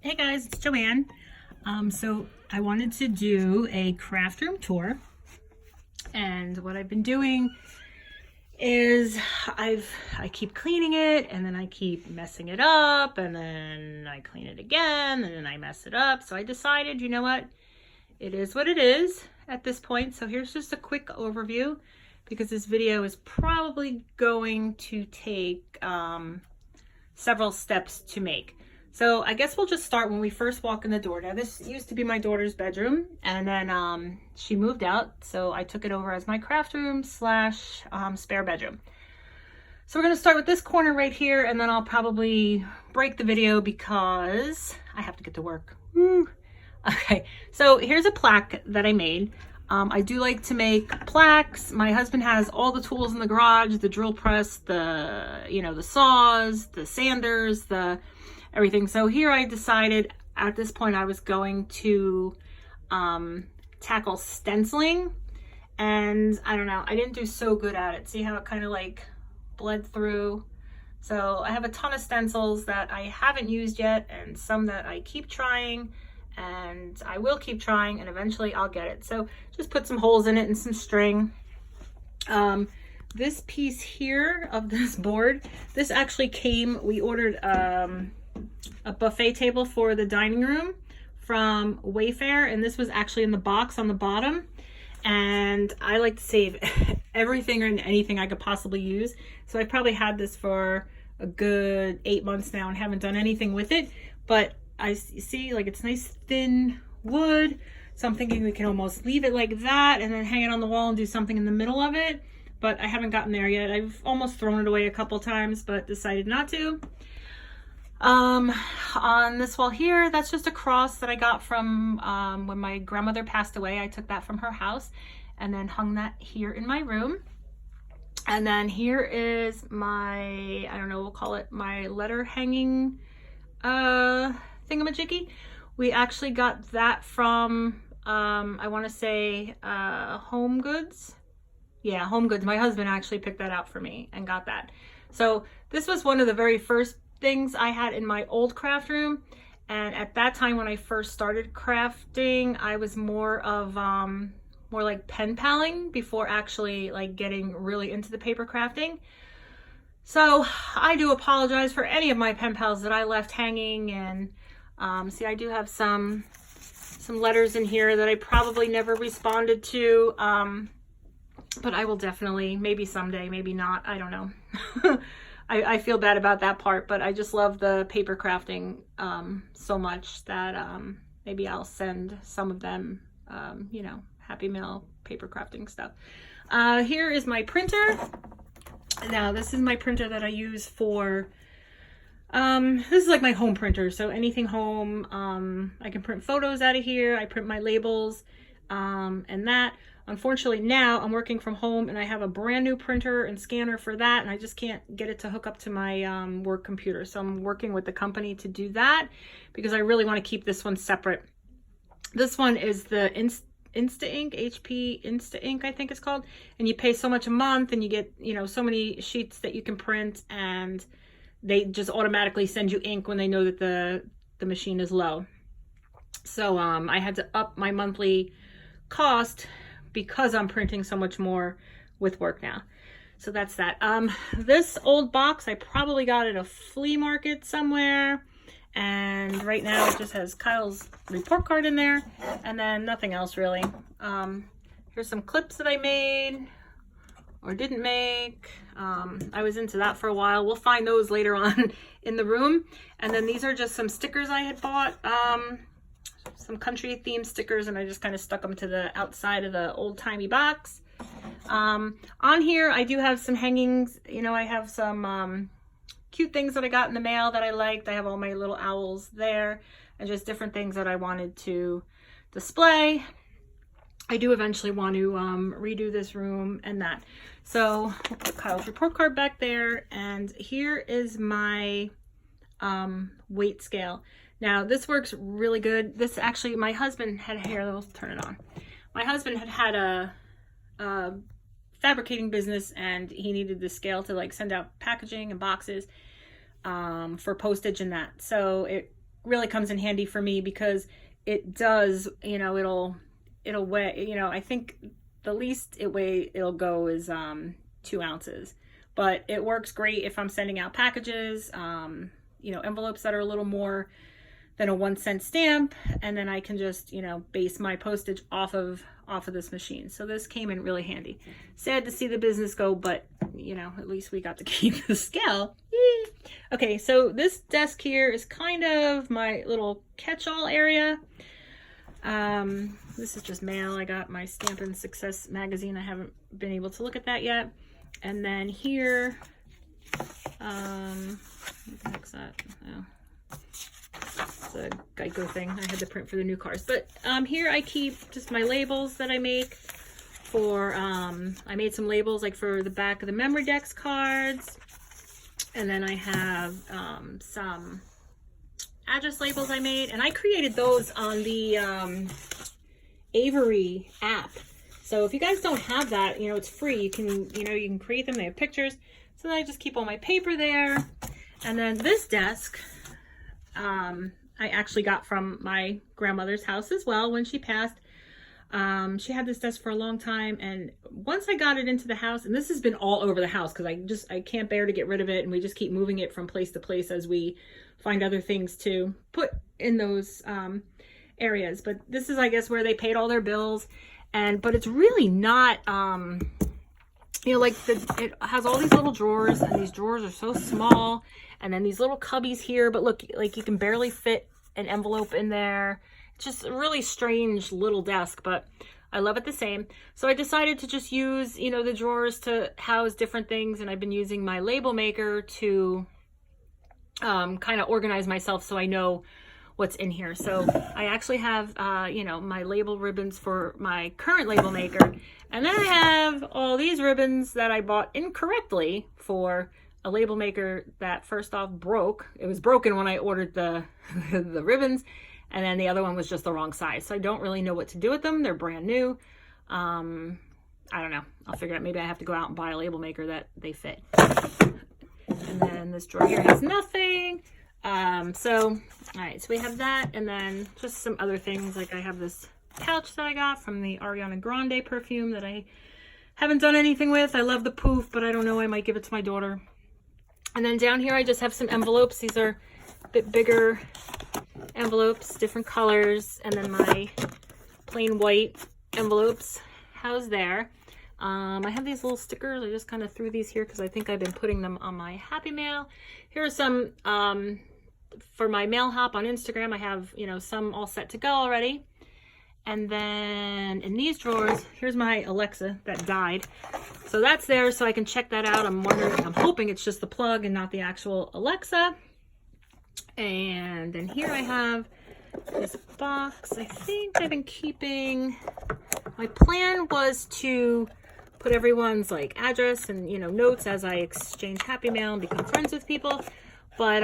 Hey guys, it's Joanne. So I wanted to do a craft room tour, and what I've been doing is I keep cleaning it, and then I keep messing it up, and then I clean it again, and then I mess it up. So I decided, you know what, it is what it is at this point. So here's just a quick overview, because this video is probably going to take several steps to make. So I guess we'll just start when we first walk in the door. Now this used to be my daughter's bedroom, and then she moved out, so I took it over as my craft room slash spare bedroom. So we're gonna start with this corner right here, and then I'll probably break the video because I have to get to work. Woo. Okay, so here's a plaque that I made. I do like to make plaques. My husband has all the tools in the garage, the drill press, the saws, the sanders, everything. So here I decided at this point I was going to tackle stenciling, and I don't know, I didn't do so good at it. See how it kind of like bled through? So I have a ton of stencils that I haven't used yet, and some that I keep trying, and I will keep trying, and eventually I'll get it. So just put some holes in it and some string. This piece here of this board, this actually came, we ordered a buffet table for the dining room from Wayfair, and this was actually in the box on the bottom, and I like to save everything and anything I could possibly use. So I probably had this for a good 8 months now and haven't done anything with it, but I see like it's nice thin wood, so I'm thinking we can almost leave it like that and then hang it on the wall and do something in the middle of it, but I haven't gotten there yet. I've almost thrown it away a couple times but decided not to. On this wall here, that's just a cross that I got from when my grandmother passed away. I took that from her house and then hung that here in my room. And then here is my, I don't know, we'll call it my letter hanging thingamajiggy. We actually got that from I want to say Home Goods. Yeah, Home Goods. My husband actually picked that out for me and got that. So this was one of the very first things I had in my old craft room, and at that time when I first started crafting, I was more of more like pen paling before actually like getting really into the paper crafting. So I do apologize for any of my pen pals that I left hanging, and see, I do have some letters in here that I probably never responded to, but I will definitely, maybe someday, maybe not, I don't know. I feel bad about that part, but I just love the paper crafting so much that maybe I'll send some of them, Happy Mail paper crafting stuff. Here is my printer. Now, this is my printer that I use for, this is like my home printer. So anything home, I can print photos out of here. I print my labels and that. Unfortunately, now I'm working from home and I have a brand new printer and scanner for that, and I just can't get it to hook up to my work computer. So I'm working with the company to do that because I really want to keep this one separate. This one is the Insta Ink, HP Insta Ink, I think it's called. And you pay so much a month and you get, so many sheets that you can print, and they just automatically send you ink when they know that the machine is low. So I had to up my monthly cost because I'm printing so much more with work now. So that's that. This old box, I probably got at a flea market somewhere. And right now it just has Kyle's report card in there and then nothing else really. Here's some clips that I made or didn't make. I was into that for a while. We'll find those later on in the room. And then these are just some stickers I had bought. Some country themed stickers, and I just kind of stuck them to the outside of the old-timey box. On here I do have some hangings. I have some cute things that I got in the mail that I liked. I have all my little owls there and just different things that I wanted to display. I do eventually want to redo this room and that. So we'll put Kyle's report card back there, and here is my weight scale. Now this works really good. This actually, my husband had a hair, let's turn it on. My husband had a fabricating business, and he needed the scale to like send out packaging and boxes for postage and that. So it really comes in handy for me because it does, you know, it'll weigh, you know, I think the least it'll go is 2 ounces, but it works great if I'm sending out packages, you know, envelopes that are a little more than a 1 cent stamp, and then I can just, you know, base my postage off of this machine. So this came in really handy. Sad to see the business go, but you know, at least we got to keep the scale. Yay. Okay, so this desk here is kind of my little catch-all area. This is just mail. I got my Stampin' Success magazine. I haven't been able to look at that yet. And then here, what the heck's that? Oh. It's a Geico thing I had to print for the new cars. But here I keep just my labels that I make for, I made some labels like for the back of the Memory Decks cards. And then I have some address labels I made. And I created those on the Avery app. So if you guys don't have that, you know, it's free. You can create them. They have pictures. So then I just keep all my paper there. And then this desk, I actually got from my grandmother's house as well when she passed. She had this desk for a long time, and once I got it into the house, and this has been all over the house because I can't bear to get rid of it, and we just keep moving it from place to place as we find other things to put in those areas. But this is, I guess, where they paid all their bills, but it's really not, you know, like it has all these little drawers, and these drawers are so small. And then these little cubbies here, but look, like you can barely fit an envelope in there. It's just a really strange little desk, but I love it the same. So I decided to just use, you know, the drawers to house different things. And I've been using my label maker to kind of organize myself so I know what's in here. So I actually have, you know, my label ribbons for my current label maker. And then I have all these ribbons that I bought incorrectly for a label maker that first off broke. It was broken when I ordered the the ribbons, and then the other one was just the wrong size. So I don't really know what to do with them. They're brand new. I don't know. I'll figure out. Maybe I have to go out and buy a label maker that they fit. And then this drawer here has nothing. So, all right. So we have that, and then just some other things. Like I have this pouch that I got from the Ariana Grande perfume that I haven't done anything with. I love the poof, but I don't know. I might give it to my daughter. And then down here, I just have some envelopes. These are a bit bigger envelopes, different colors. And then my plain white envelopes housed there. I have these little stickers. I just kind of threw these here because I think I've been putting them on my Happy Mail. Here are some for my mail hop on Instagram. I have, you know, some all set to go already. And then in these drawers, here's my Alexa that died. So that's there so I can check that out. I'm hoping it's just the plug and not the actual Alexa. And then here I have this box. I think I've been keeping, my plan was to put everyone's like address and, you know, notes as I exchange Happy Mail and become friends with people. But,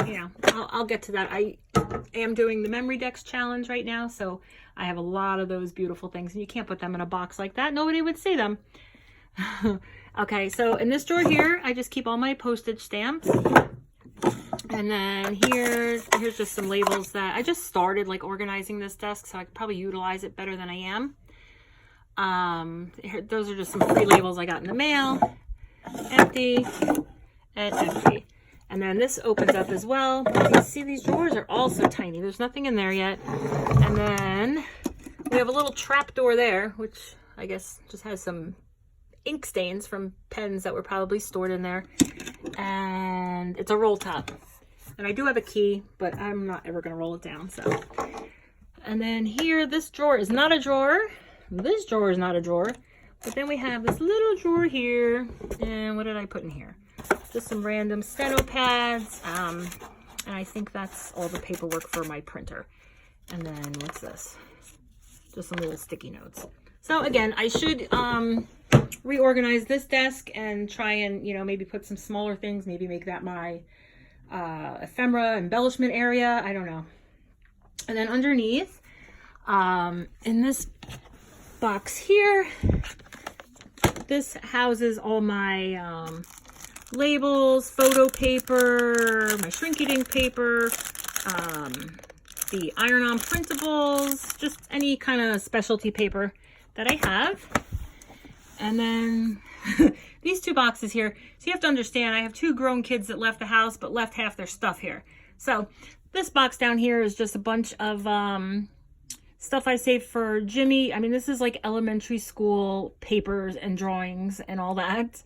you know, I'll get to that. I am doing the Memory Decks challenge right now, so I have a lot of those beautiful things, and you can't put them in a box like that. Nobody would see them. Okay, so in this drawer here, I just keep all my postage stamps. And then here's just some labels that I just started like organizing this desk, so I could probably utilize it better than I am. Those are just some free labels I got in the mail. Empty and empty. And then this opens up as well. You see these drawers are all so tiny. There's nothing in there yet. And then we have a little trap door there, which I guess just has some ink stains from pens that were probably stored in there. And it's a roll top. And I do have a key, but I'm not ever going to roll it down. So, and then here, this drawer is not a drawer. This drawer is not a drawer. But then we have this little drawer here. And what did I put in here? Just some random steno pads, and I think that's all the paperwork for my printer. And then what's this? Just some little sticky notes. So again, I should reorganize this desk and try and, you know, maybe put some smaller things, maybe make that my ephemera embellishment area. I don't know. And then underneath, in this box here, this houses all my labels, photo paper, my shrinky dink paper, the iron-on printables, just any kind of specialty paper that I have. And then these 2 boxes here. So you have to understand, I have 2 grown kids that left the house, but left half their stuff here. So this box down here is just a bunch of stuff I saved for Jimmy. I mean, this is like elementary school papers and drawings and all that.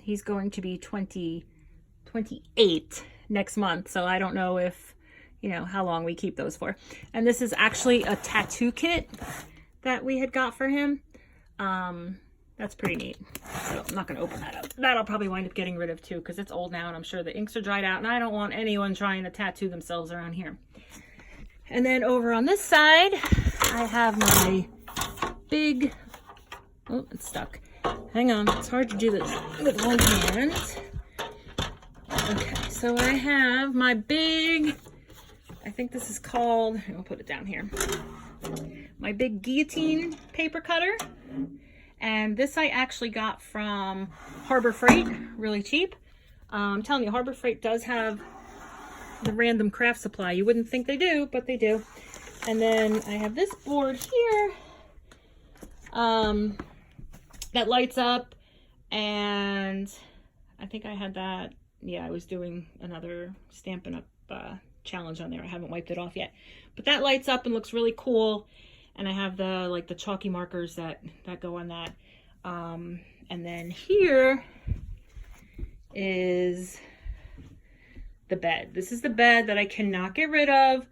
He's going to be 28 next month. So I don't know if, you know, how long we keep those for. And this is actually a tattoo kit that we had got for him. That's pretty neat. So I'm not going to open that up. That I'll probably wind up getting rid of too, because it's old now and I'm sure the inks are dried out and I don't want anyone trying to tattoo themselves around here. And then over on this side, I have my big, oh, it's stuck. Hang on, it's hard to do this with one hand. Okay, so I have my big, I think this is called, I'll put it down here, my big guillotine paper cutter. And this I actually got from Harbor Freight, really cheap. I'm telling you, Harbor Freight does have the random craft supply. You wouldn't think they do, but they do. And then I have this board here that lights up, and I think I had that. Yeah, I was doing another Stampin' Up challenge on there. I haven't wiped it off yet, but that lights up and looks really cool. And I have the like the chalky markers that go on that. And then here is the bed. This is the bed that I cannot get rid of.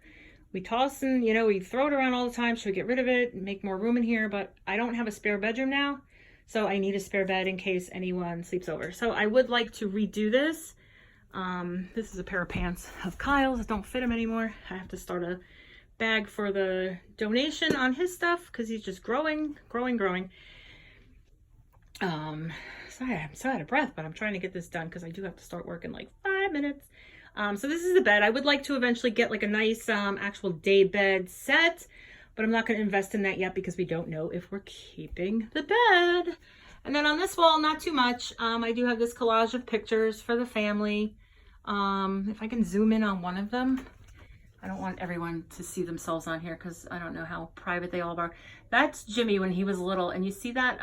We toss and, you know, we throw it around all the time. Should we get rid of it and make more room in here? But I don't have a spare bedroom now. So I need a spare bed in case anyone sleeps over. So I would like to redo this. This is a pair of pants of Kyle's that don't fit him anymore. I have to start a bag for the donation on his stuff because he's just growing. Sorry, I'm so out of breath, but I'm trying to get this done because I do have to start work in like 5 minutes. So this is the bed. I would like to eventually get like a nice actual day bed set, but I'm not going to invest in that yet because we don't know if we're keeping the bed. And then on this wall, not too much. I do have this collage of pictures for the family. If I can zoom in on one of them. I don't want everyone to see themselves on here because I don't know how private they all are. That's Jimmy when he was little. And you see that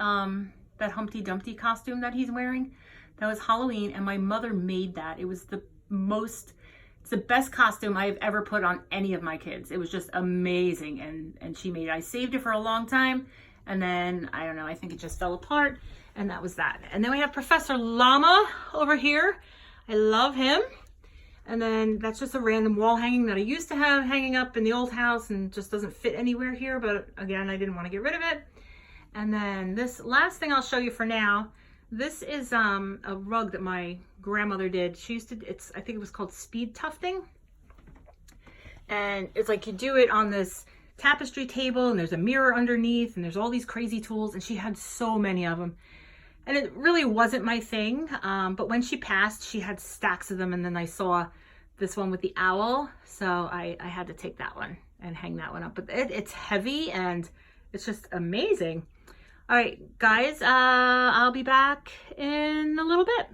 that Humpty Dumpty costume that he's wearing? That was Halloween, and my mother made that. It was it's the best costume I've ever put on any of my kids. It was just amazing, and she made it. I saved it for a long time, and then, I don't know, I think it just fell apart, and that was that. And then we have Professor Llama over here. I love him. And then that's just a random wall hanging that I used to have hanging up in the old house and just doesn't fit anywhere here. But again, I didn't want to get rid of it. And then this last thing I'll show you for now, this is a rug that my grandmother did. She used to, I think it was called speed tufting. And it's like you do it on this tapestry table and there's a mirror underneath and there's all these crazy tools, and she had so many of them. And it really wasn't my thing, but when she passed, she had stacks of them, and then I saw this one with the owl, so I had to take that one and hang that one up. But it's heavy, and it's just amazing. All right, guys, I'll be back in a little bit.